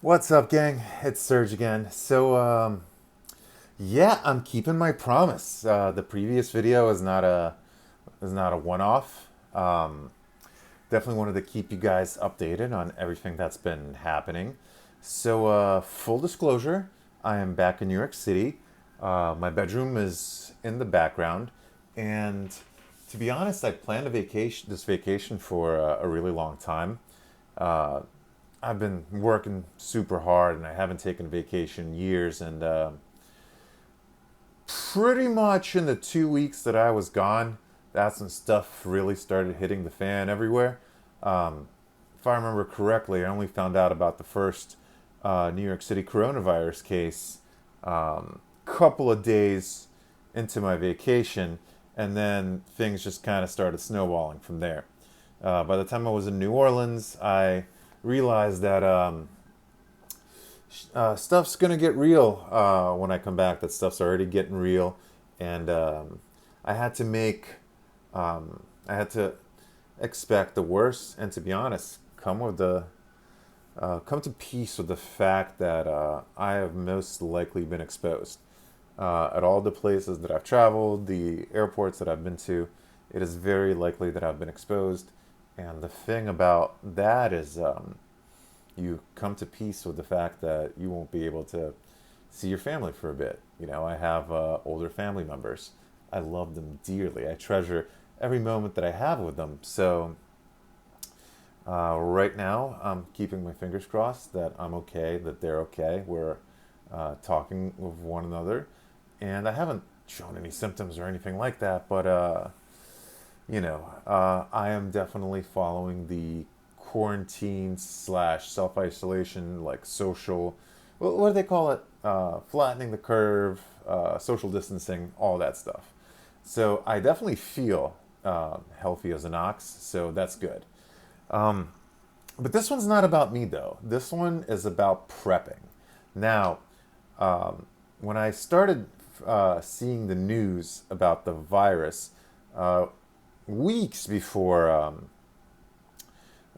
What's up, gang? It's Serge again. Yeah, I'm keeping my promise. The previous video is not a one-off. Definitely wanted to keep you guys updated on everything that's been happening. Full disclosure, I am back in New York City. My bedroom is in the background, and to be honest, I planned this vacation for a really long time. Uh, I've been working super hard and I haven't taken vacation in years. And pretty much in the 2 weeks that I was gone, that's when stuff really started hitting the fan everywhere. Um, if I remember correctly, I only found out about the first New York City coronavirus case couple of days into my vacation, and then things just kind of started snowballing from there. By the time I was in New Orleans, I realized that stuff's gonna get real when I come back. That stuff's already getting real, and I had to make, I had to expect the worst, and to be honest, come to peace with the fact that I have most likely been exposed. At all the places that I've traveled, the airports that I've been to, it is very likely that I've been exposed. And the thing about that is, you come to peace with the fact that you won't be able to see your family for a bit. You know, I have older family members. I love them dearly. I treasure every moment that I have with them. Right now, I'm keeping my fingers crossed that I'm okay, that they're okay. We're talking with one another, and I haven't shown any symptoms or anything like that. But I am definitely following the quarantine slash self isolation, like social. What do they call it? Flattening the curve, social distancing, all that stuff. So I definitely feel healthy as an ox. So that's good. But this one's not about me though. This one is about prepping. Now, when I started seeing the news about the virus uh, weeks before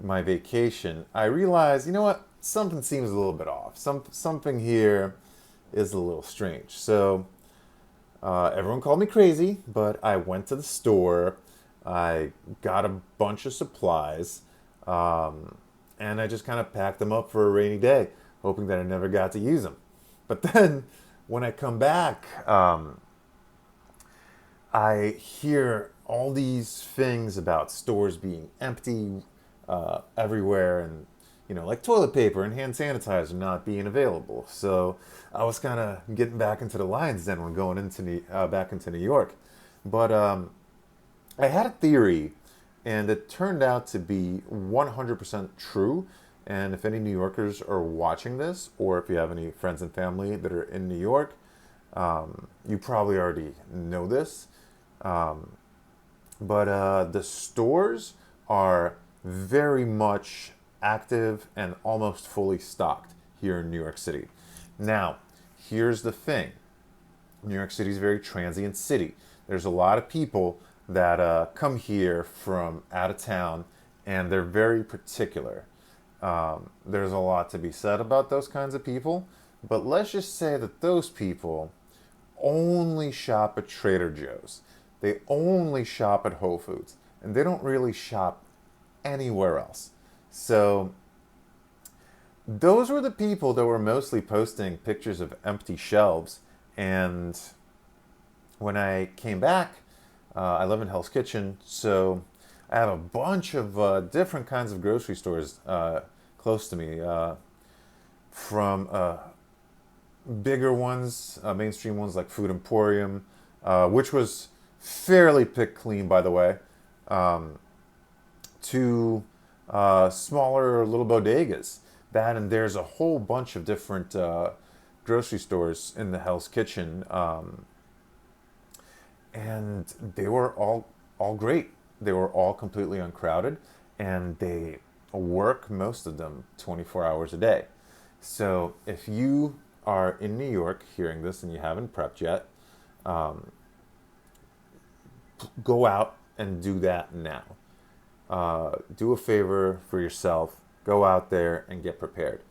my vacation, I realized, you know what? Something seems a little bit off. Something here is a little strange. Everyone called me crazy, but I went to the store. I got a bunch of supplies, and I just kind of packed them up for a rainy day, hoping that I never got to use them. But then, when I come back, I hear all these things about stores being empty everywhere, and like toilet paper and hand sanitizer not being available. So I was kind of getting back into the lines then when going back into New York. But I had a theory, and it turned out to be 100% true. And if any New Yorkers are watching this, or if you have any friends and family that are in New York, you probably already know this. But the stores are very much active and almost fully stocked here in New York City. Now, here's the thing. New York City is a very transient city. There's a lot of people that come here from out of town, and they're very particular. There's a lot to be said about those kinds of people, but let's just say that those people only shop at Trader Joe's. They only shop at Whole Foods, and they don't really shop anywhere else. So those were the people that were mostly posting pictures of empty shelves. And when I came back, I live in Hell's Kitchen, so I have a bunch of different kinds of grocery stores close to me, from bigger ones, mainstream ones like Food Emporium, which was fairly picked clean, by the way, to smaller little bodegas. That and there's a whole bunch of different grocery stores in the Hell's Kitchen, and they were all great. They were all completely uncrowded, and they work, most of them, 24 hours a day. So if you are in New York hearing this and you haven't prepped yet, go out and do that now. Do a favor for yourself. Go out there and get prepared.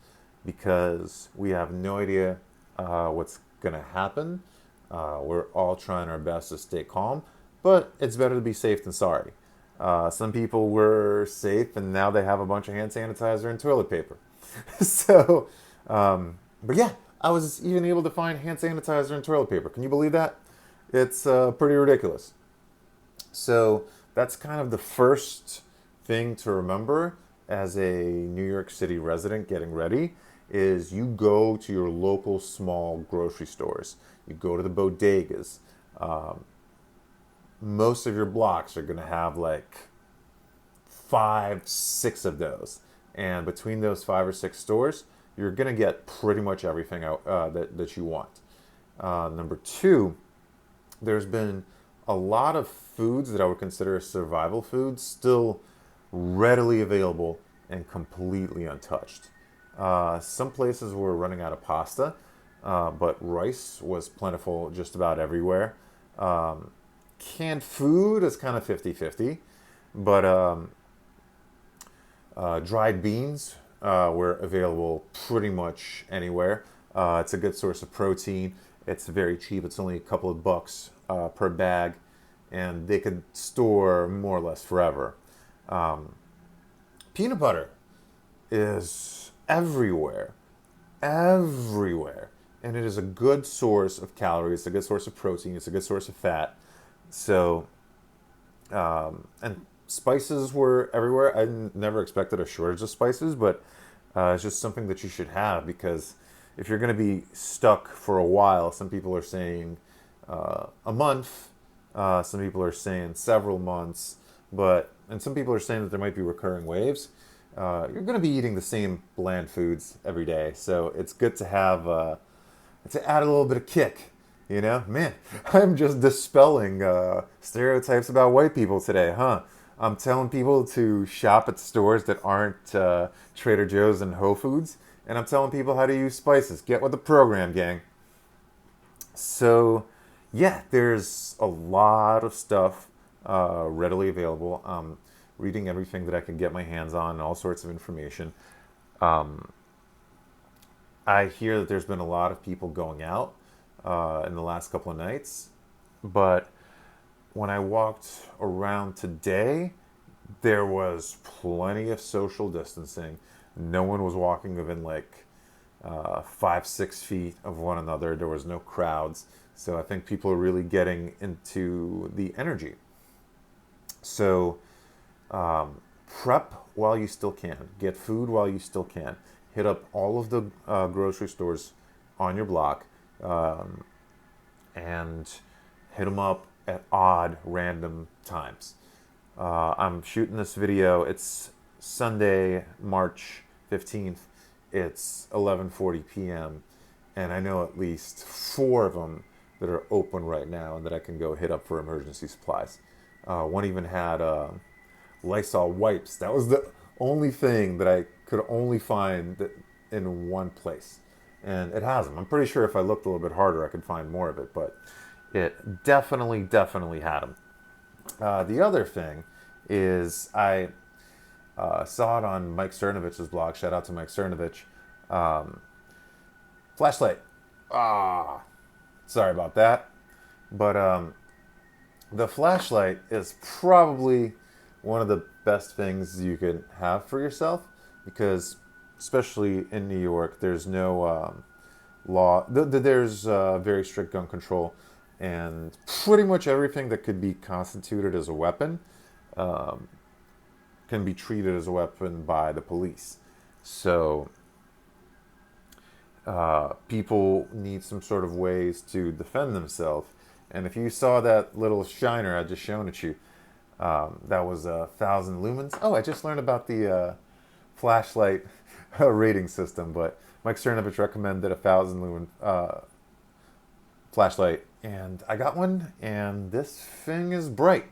because we have no idea what's going to happen. We're all trying our best to stay calm, but it's better to be safe than sorry. Some people were safe and now they have a bunch of hand sanitizer and toilet paper. So, but yeah, I was even able to find hand sanitizer and toilet paper. Can you believe that? It's pretty ridiculous. So that's kind of the first thing to remember as a New York City resident getting ready is you go to your local small grocery stores. You go to the bodegas. Most of your blocks are going to have like 5, 6 of those. And between those 5 or 6 stores, you're going to get pretty much everything out, that you want. Number two, there's been a lot of foods that I would consider survival foods still readily available and completely untouched. Some places were running out of pasta, but rice was plentiful just about everywhere. Canned food is kind of 50-50, but dried beans were available pretty much anywhere. It's a good source of protein. It's very cheap. It's only a couple of bucks per bag, and they could store more or less forever. Peanut butter is everywhere, and it is a good source of calories. It's a good source of protein. It's a good source of fat. So, and spices were everywhere. Never expected a shortage of spices, but it's just something that you should have because if you're going to be stuck for a while, some people are saying a month, some people are saying several months, and some people are saying that there might be recurring waves. You're going to be eating the same bland foods every day, so it's good to have to add a little bit of kick. You know, man, I'm just dispelling stereotypes about white people today, huh? I'm telling people to shop at stores that aren't Trader Joe's and Whole Foods, and I'm telling people how to use spices. Get with the program, gang. So, yeah, there's a lot of stuff readily available. Reading everything that I can get my hands on, all sorts of information. I hear that there's been a lot of people going out in the last couple of nights, but when I walked around today, there was plenty of social distancing. No one was walking within like 5, 6 feet of one another. There was no crowds. So I think people are really getting into the energy. So prep while you still can. Get food while you still can. Hit up all of the grocery stores on your block and hit them up at odd, random times. I'm shooting this video. It's Sunday, March 15th. It's 11:40 p.m. And I know at least 4 of them that are open right now and that I can go hit up for emergency supplies. One even had Lysol wipes. That was the only thing that I could only find in one place. And it has them. I'm pretty sure if I looked a little bit harder, I could find more of it, but it definitely had them. The other thing is I saw it on Mike Cernovich's blog. Shout out to Mike Cernovich. Flashlight. Sorry about that. But the flashlight is probably one of the best things you could have for yourself because, especially in New York, there's no law. There's very strict gun control, and pretty much everything that could be constituted as a weapon can be treated as a weapon by the police. So people need some sort of ways to defend themselves. And if you saw that little shiner I just shown at you, that was 1,000 lumens. Oh, I just learned about the flashlight rating system, but Mike Cernovich recommended 1,000 lumen flashlight, and I got one, and this thing is bright.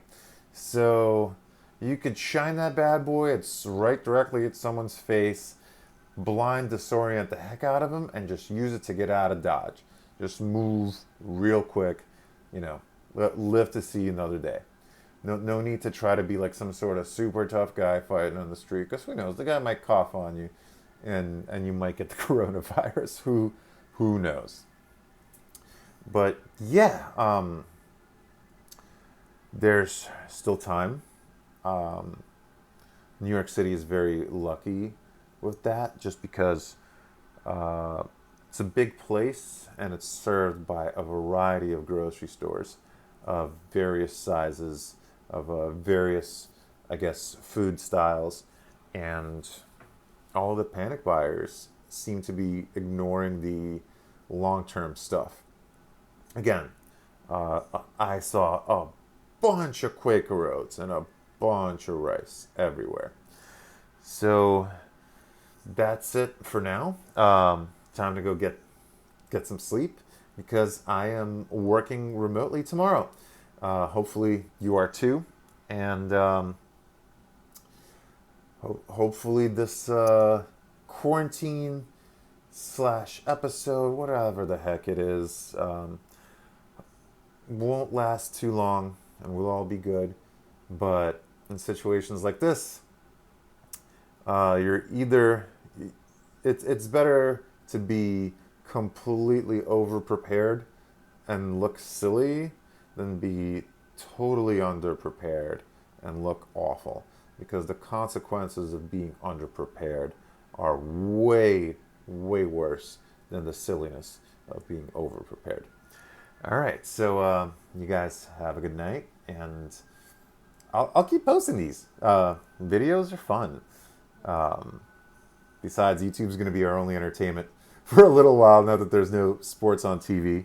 So you could shine that bad boy. It's right directly at someone's face, blind, disorient the heck out of them, and just use it to get out of Dodge. Just move real quick, live to see another day. No need to try to be like some sort of super tough guy fighting on the street, because who knows, the guy might cough on you and you might get the coronavirus. Who knows? But yeah, there's still time. Um, New York City is very lucky with that, just because uh, it's a big place and it's served by a variety of grocery stores of various sizes, of various, I guess, food styles, and all the panic buyers seem to be ignoring the long-term stuff. Again, I saw a bunch of Quaker oats and a bunch of rice everywhere. So that's it for now. Time to go get some sleep because I am working remotely tomorrow. Hopefully you are too, and hopefully this quarantine slash episode, whatever the heck it is, won't last too long, and we'll all be good. But in situations like this, you're either it's better to be completely over prepared and look silly than be totally underprepared and look awful, because the consequences of being underprepared are way worse than the silliness of being over prepared. All right, so you guys have a good night, and I'll keep posting these. Videos are fun. Besides, YouTube's going to be our only entertainment for a little while now that there's no sports on TV.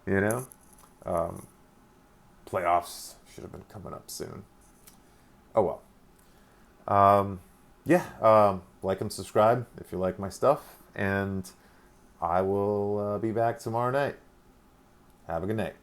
You know, playoffs should have been coming up soon. Oh well. Yeah, like and subscribe if you like my stuff, and I will be back tomorrow night. Have a good night.